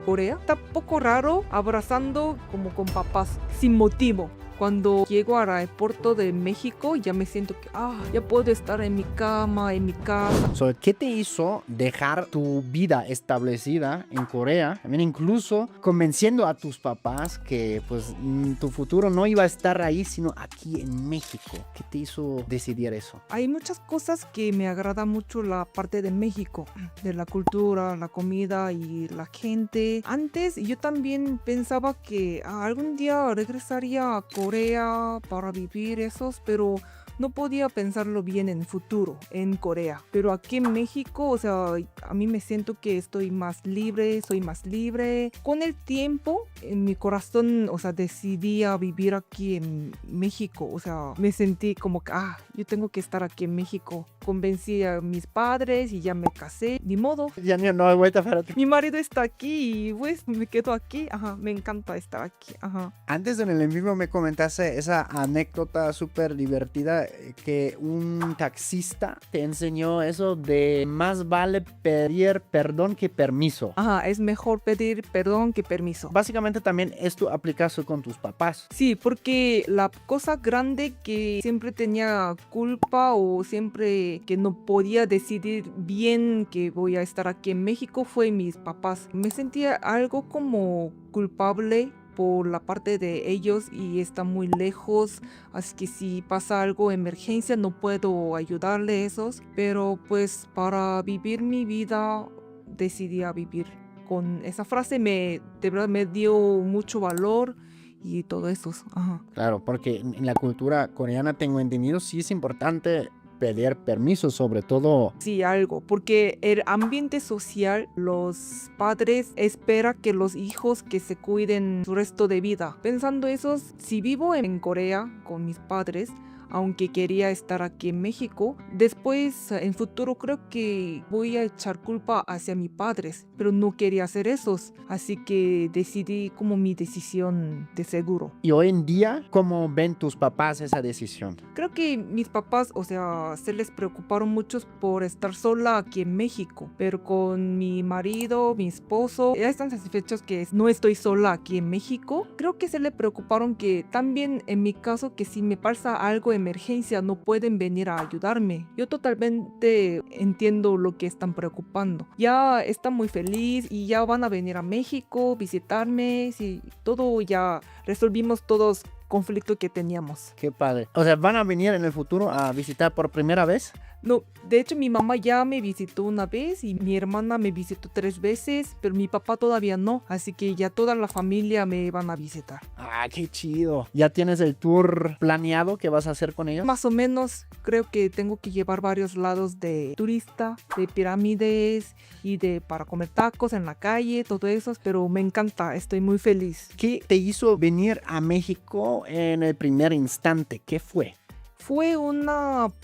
Corea. Está poco raro abrazando como con papás sin motivo. Cuando llego al aeropuerto de México ya me siento que ya puedo estar en mi cama, en mi casa. ¿Qué te hizo dejar tu vida establecida en Corea? También incluso convenciendo a tus papás que pues tu futuro no iba a estar ahí, sino aquí en México. ¿Qué te hizo decidir eso? Hay muchas cosas que me agrada mucho la parte de México, de la cultura, la comida y la gente. Antes yo también pensaba que algún día regresaría a Corea para vivir esos, pero no podía pensarlo bien en futuro, en Corea. Pero aquí en México, o sea, a mí me siento que estoy más libre, soy más libre. Con el tiempo, en mi corazón, o sea, decidí a vivir aquí en México. O sea, me sentí como que, yo tengo que estar aquí en México. Convencí a mis padres y ya me casé. Ni modo. Ya no hay vuelta para ti. Mi marido está aquí y pues me quedo aquí. Me encanta estar aquí. Antes en el en vivo me comentaste esa anécdota súper divertida que un taxista te enseñó eso de más vale pedir perdón que permiso. Es mejor pedir perdón que permiso. Básicamente también esto aplicas con tus papás. Sí, porque la cosa grande que siempre tenía culpa o siempre que no podía decidir bien que voy a estar aquí en México fue mis papás. Me sentía algo como culpable por la parte de ellos y está muy lejos, así que si pasa algo emergencia no puedo ayudarle a esos, pero pues para vivir mi vida decidí a vivir con esa frase. De verdad me dio mucho valor y todo eso. Claro, porque en la cultura coreana tengo entendido sí es importante pedir permiso, sobre todo. Sí, algo, porque el ambiente social, los padres esperan que los hijos que se cuiden su resto de vida. Pensando eso, si vivo en Corea con mis padres, aunque quería estar aquí en México, después en futuro creo que voy a echar culpa hacia mis padres, pero no quería hacer eso, así que decidí como mi decisión de seguro. Y hoy en día, ¿cómo ven tus papás esa decisión? Creo que mis papás, o sea, se les preocuparon mucho por estar sola aquí en México, pero con mi marido, mi esposo, ya están satisfechos que no estoy sola aquí en México. Creo que se le preocuparon que también en mi caso que si me pasa algo de emergencia no pueden venir a ayudarme. Yo totalmente entiendo lo que están preocupando. Ya están muy feliz y ya van a venir a México, visitarme, sí, todo ya resolvimos todos conflicto que teníamos. Qué padre. O sea, ¿van a venir en el futuro a visitar por primera vez? No, de hecho mi mamá ya me visitó una vez y mi hermana me visitó 3 veces, pero mi papá todavía no, así que ya toda la familia me van a visitar. Qué chido. ¿Ya tienes el tour planeado que vas a hacer con ellos? Más o menos, creo que tengo que llevar varios lados de turista, de pirámides y para comer tacos en la calle, todo eso, pero me encanta, estoy muy feliz. ¿Qué te hizo venir a México en el primer instante? ¿Qué fue? Fue un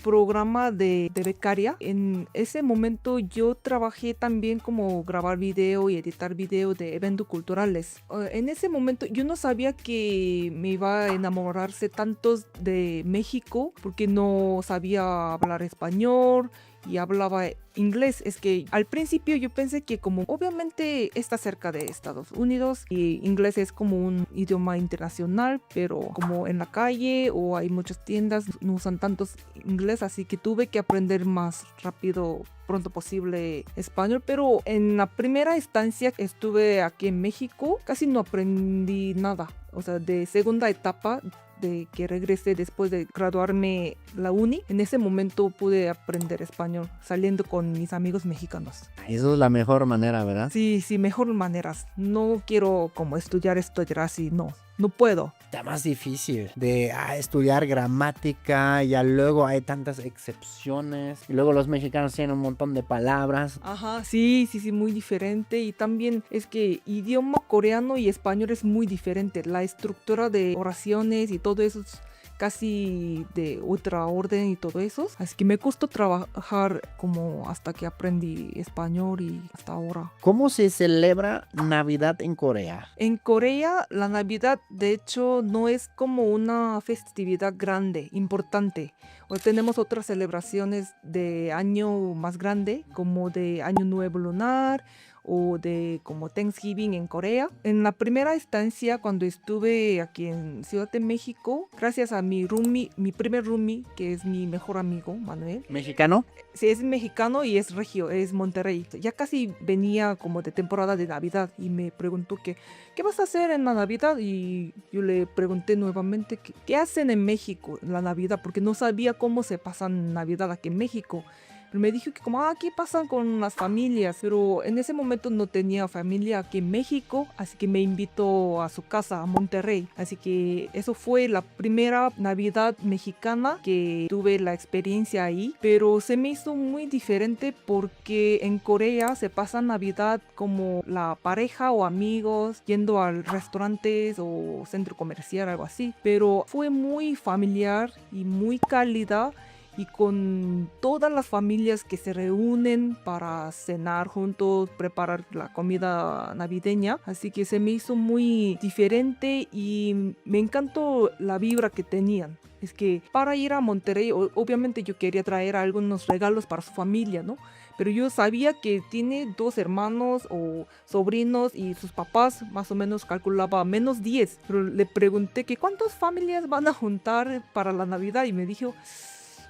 programa de becaria. En ese momento yo trabajé también como grabar video y editar video de eventos culturales. En ese momento yo no sabía que me iba a enamorarse tanto de México porque no sabía hablar español y hablaba inglés. Es que al principio yo pensé que como obviamente está cerca de Estados Unidos y inglés es como un idioma internacional, pero como en la calle o hay muchas tiendas no usan tantos inglés, así que tuve que aprender más rápido pronto posible español, pero en la primera estancia que estuve aquí en México casi no aprendí nada. O sea, de segunda etapa de que regresé después de graduarme la uni, en ese momento pude aprender español saliendo con mis amigos mexicanos. Eso es la mejor manera, ¿verdad? Sí, mejor maneras. No quiero como estudiar así, no puedo. Está más difícil de estudiar gramática, ya luego hay tantas excepciones y luego los mexicanos tienen un montón de palabras. Sí, muy diferente. Y también es que idioma coreano y español es muy diferente. La estructura de oraciones y todo eso es casi de otra orden y todo eso. Así que me costó trabajar como hasta que aprendí español y hasta ahora. ¿Cómo se celebra Navidad en Corea? En Corea la Navidad de hecho no es como una festividad grande, importante. O tenemos otras celebraciones de año más grande como de Año Nuevo Lunar o de como Thanksgiving en Corea. En la primera estancia, cuando estuve aquí en Ciudad de México, gracias a mi roomie, mi primer roomie, que es mi mejor amigo, Manuel. ¿Mexicano? Sí, es mexicano y es regio, es Monterrey. Ya casi venía como de temporada de Navidad y me preguntó que, ¿qué vas a hacer en la Navidad? Y yo le pregunté nuevamente, ¿qué hacen en México en la Navidad? Porque no sabía cómo se pasa Navidad aquí en México. Pero me dijo que como, aquí pasan con las familias, pero en ese momento no tenía familia aquí en México, así que me invitó a su casa, a Monterrey. Así que eso fue la primera Navidad mexicana que tuve la experiencia ahí, pero se me hizo muy diferente porque en Corea se pasa Navidad como la pareja o amigos yendo a restaurantes o centro comercial, algo así, pero fue muy familiar y muy cálida y con todas las familias que se reúnen para cenar juntos, preparar la comida navideña. Así que se me hizo muy diferente y me encantó la vibra que tenían. Es que para ir a Monterrey, obviamente yo quería traer algunos regalos para su familia, ¿no? Pero yo sabía que tiene 2 hermanos o sobrinos y sus papás más o menos calculaba menos 10. Pero le pregunté que cuántas familias van a juntar para la Navidad y me dijo,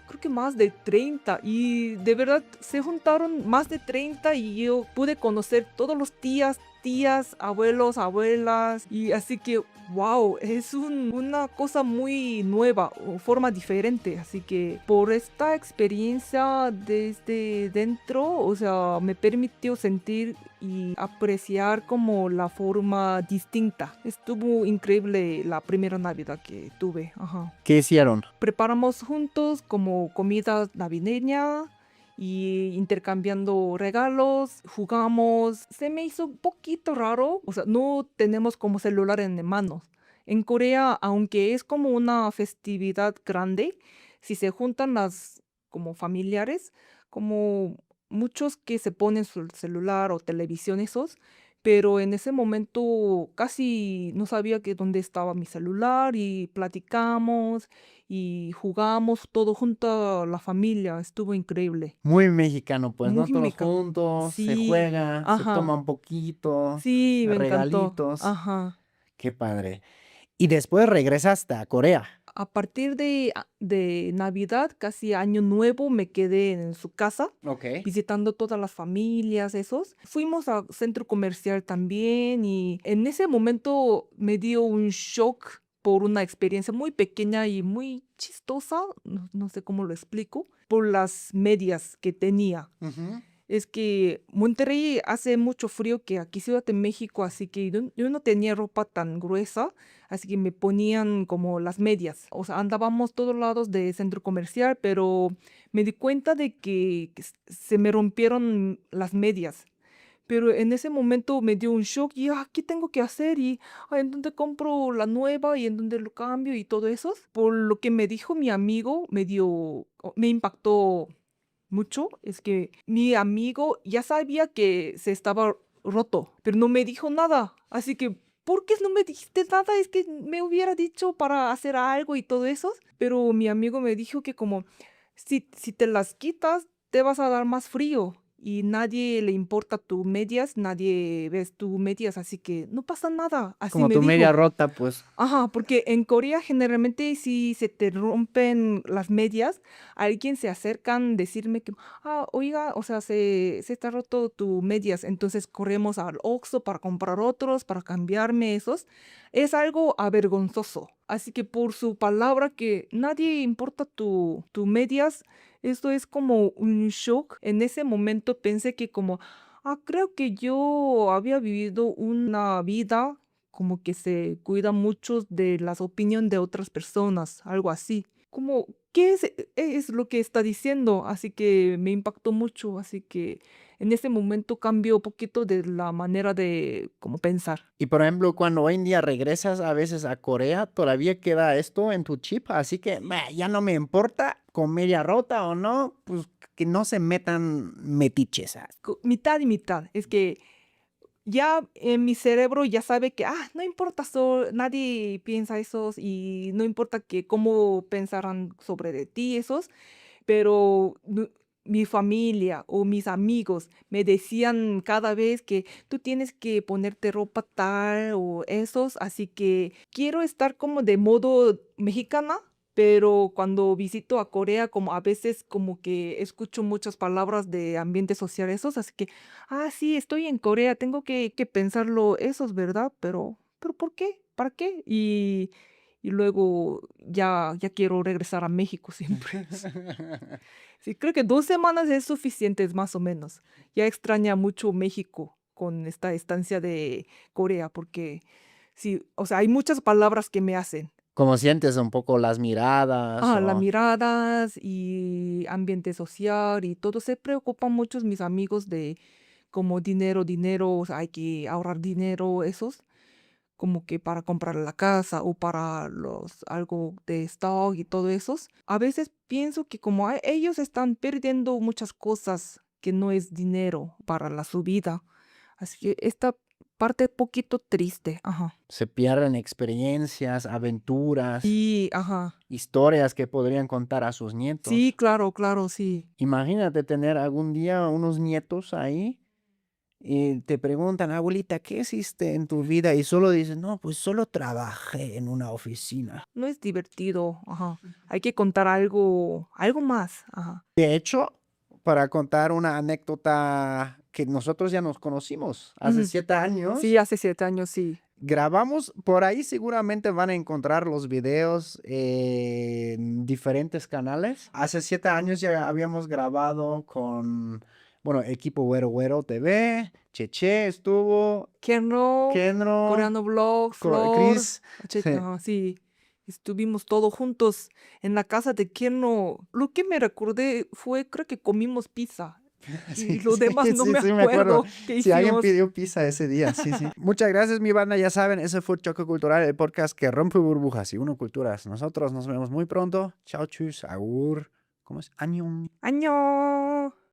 creo que más de 30 y de verdad se juntaron más de 30 y yo pude conocer todos los tías, abuelos, abuelas y así que wow, es una cosa muy nueva o forma diferente, así que por esta experiencia desde dentro, o sea, me permitió sentir y apreciar como la forma distinta. Estuvo increíble la primera Navidad que tuve. Ajá. ¿Qué hicieron? Preparamos juntos como comida navideña y intercambiando regalos, jugamos. Se me hizo un poquito raro, o sea, no tenemos como celular en manos. En Corea, aunque es como una festividad grande, si se juntan las como familiares, como muchos que se ponen su celular o televisión esos, pero en ese momento casi no sabía que dónde estaba mi celular y platicamos y jugamos todo junto a la familia. Estuvo increíble. Muy mexicano, pues, ¿no? Muy Todos mexicano. juntos, se Sí, juega, se toma ajá. un poquito, Sí, me encantó. regalitos. Ajá. Qué padre. Y después regresaste a Corea. A partir de Navidad, casi Año Nuevo, me quedé en su casa Ok. visitando todas las familias, esos. Fuimos al centro comercial también y en ese momento me dio un shock por una experiencia muy pequeña y muy chistosa, no sé cómo lo explico, por las medias que tenía. Ujú. Es que Monterrey hace mucho frío que aquí Ciudad de México, así que yo no tenía ropa tan gruesa, así que me ponían como las medias. O sea, andábamos todos lados de centro comercial, pero me di cuenta de que se me rompieron las medias. Pero en ese momento me dio un shock y ¿qué tengo que hacer? Y ¿en dónde compro la nueva? ¿Y en dónde lo cambio? Y todo eso. Por lo que me dijo mi amigo, me impactó mucho. Es que mi amigo ya sabía que se estaba roto, pero no me dijo nada. Así que, ¿por qué no me dijiste nada? Es que me hubiera dicho para hacer algo y todo eso. Pero mi amigo me dijo que como si te las quitas, te vas a dar más frío y nadie le importa tus medias, nadie ves tus medias, así que no pasa nada. Así Como me tu media dijo. rota, pues. Ajá, porque en Corea generalmente si se te rompen las medias, alguien se acercan decirme que, oiga, o sea, se está roto tu medias, entonces corremos al Oxxo para comprar otros, para cambiarme esos. Es algo avergonzoso. Así que por su palabra que nadie importa tu medias, esto es como un shock. En ese momento pensé que como, creo que yo había vivido una vida como que se cuida mucho de las opiniones de otras personas, algo así. Como, ¿qué es lo que está diciendo? Así que me impactó mucho, así que en ese momento cambió un poquito de la manera de como pensar. Y por ejemplo, cuando hoy en día regresas a veces a Corea, todavía queda esto en tu chip, así que ya no me importa con media rota o no, pues que no se metan metiches. Mitad y mitad. Es que ya en mi cerebro ya sabe que, no importa, nadie piensa esos y no importa que cómo pensarán sobre de ti esos, pero mi familia o mis amigos me decían cada vez que tú tienes que ponerte ropa tal o esos, así que quiero estar como de modo mexicana, pero cuando visito a Corea, como a veces como que escucho muchas palabras de ambiente social esos, así que, sí, estoy en Corea, tengo que pensarlo esos, ¿verdad? Pero ¿por qué? ¿Para qué? Y luego ya quiero regresar a México siempre. Sí, creo que 2 semanas es suficiente, más o menos. Ya extraña mucho México con esta estancia de Corea, porque sí, o sea, hay muchas palabras que me hacen. ¿Cómo sientes un poco las miradas Las o miradas y ambiente social y todo. Se preocupan muchos mis amigos de como dinero, o sea, hay que ahorrar dinero, esos, como que para comprar la casa o para algo de stock y todo esos. A veces pienso que como ellos están perdiendo muchas cosas que no es dinero para la subida. Así que esta parte poquito triste, ajá. se pierden experiencias, aventuras, Y, ajá. historias que podrían contar a sus Sí, nietos? claro, sí. Imagínate tener algún día unos nietos ahí y te preguntan, abuelita, ¿qué hiciste en tu vida? Y solo dices, no, pues solo trabajé en una oficina. No es divertido, ajá. Hay que contar algo más, ajá. De hecho, para contar una anécdota que nosotros ya nos conocimos hace Ujú. 7 años, Sí, hace 7 años, sí. grabamos, por ahí seguramente van a encontrar los videos en diferentes canales. Hace 7 años ya habíamos grabado con, bueno, equipo Güero Güero TV, Cheche estuvo, Kenro, Kenro, Coreano Vlog, Flor, Chris. Sí. ajá, sí. Estuvimos todos juntos en la casa de Kenro. Lo que me recordé fue, creo que comimos pizza. Y Sí, lo sí, demás no sí, me sí, me acuerdo. acuerdo qué Si alguien hicimos. pidió pizza ese día, sí, sí. Muchas gracias, mi banda. Ya saben, ese fue Choque Cultural, el podcast que rompe burbujas y uno culturas. Nosotros nos vemos muy pronto. Chao, chus, agur. ¿Cómo es? Añón. ¡Añón!